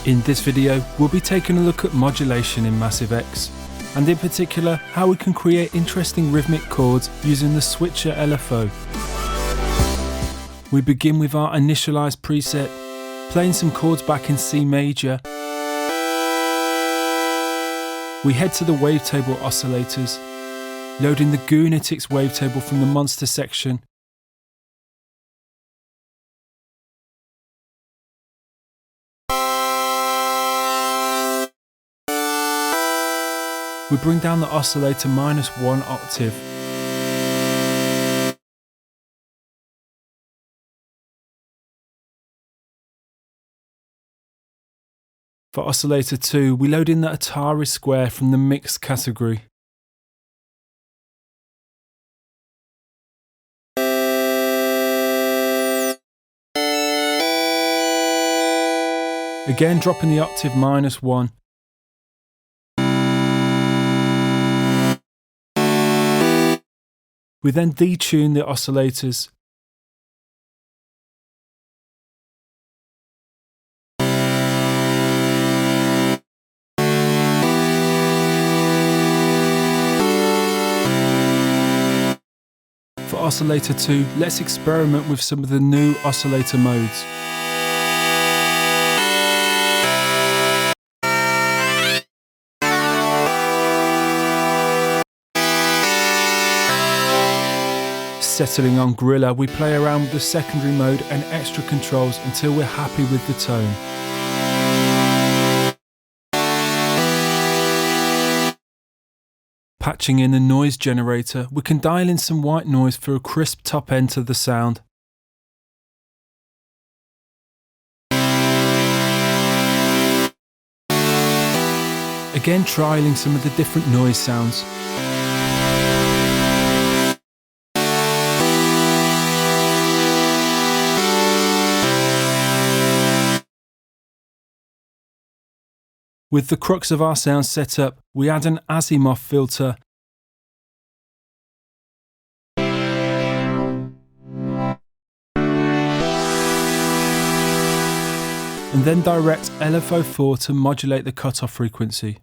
In this video, we'll be taking a look at modulation in Massive X, and in particular, how we can create interesting rhythmic chords using the switcher LFO. We begin with our initialized preset, playing some chords back in C major. We head to the Wavetable oscillators, loading the Goonetics wavetable from the Monster section. We bring down the oscillator -1 octave. For oscillator 2, we load in the Atari square from the mixed category. Again dropping the octave -1. We then detune the oscillators. For oscillator 2, let's experiment with some of the new oscillator modes. Settling on Gorilla, we play around with the secondary mode and extra controls until we're happy with the tone. Patching in the noise generator, we can dial in some white noise for a crisp top end to the sound. Again, trialing some of the different noise sounds. With the crux of our sound set up, we add an azimuth filter. And then direct LFO4 to modulate the cutoff frequency.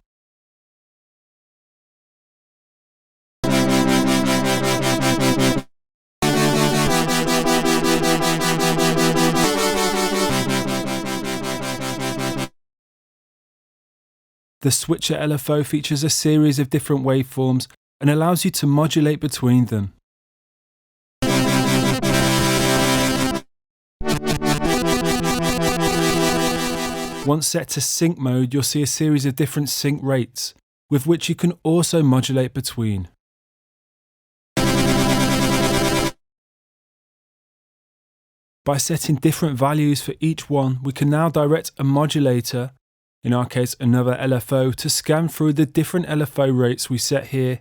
The switcher LFO features a series of different waveforms and allows you to modulate between them. Once set to sync mode, you'll see a series of different sync rates, with which you can also modulate between. By setting different values for each one, we can now direct a modulator, in our case another LFO, to scan through the different LFO rates we set here.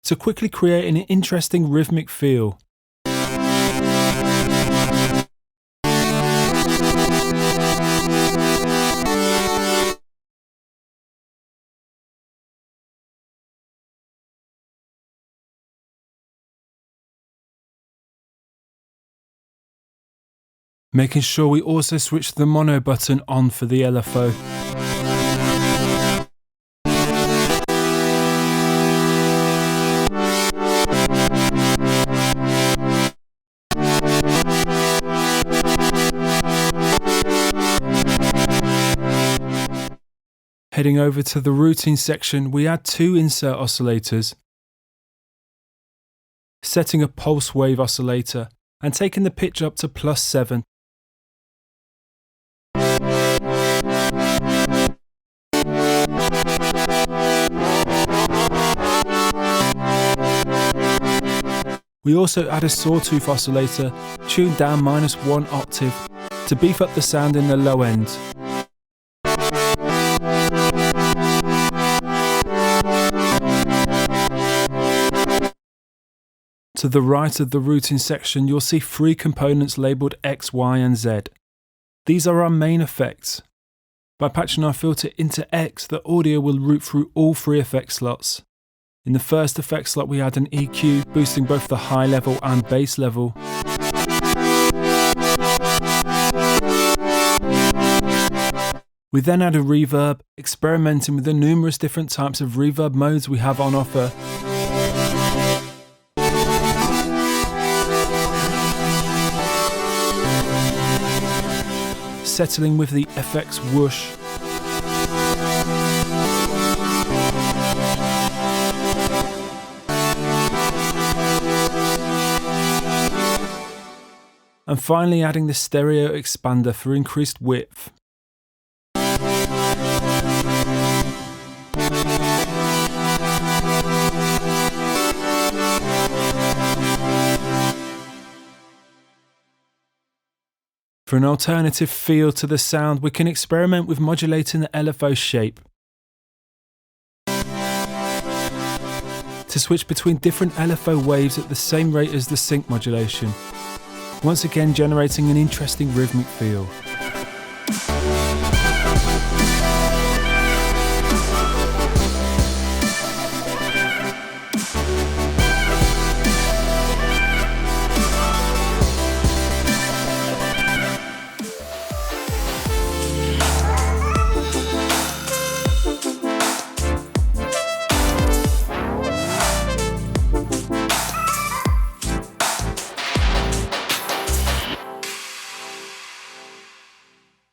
To quickly create an interesting rhythmic feel. Making sure we also switch the mono button on for the LFO. Heading over to the routing section, we add 2 insert oscillators, setting a pulse wave oscillator and taking the pitch up to +7. We also add a sawtooth oscillator, tuned down -1 octave, to beef up the sound in the low end. To the right of the routing section, you'll see 3 components labelled X, Y and Z. These are our main effects. By patching our filter into X, the audio will route through all 3 effect slots. In the first effect slot we add an EQ, boosting both the high level and bass level. We then add a reverb, experimenting with the numerous different types of reverb modes we have on offer. Settling with the FX whoosh. And finally adding the stereo expander for increased width. For an alternative feel to the sound, we can experiment with modulating the LFO shape. To switch between different LFO waves at the same rate as the sync modulation, once again generating an interesting rhythmic feel.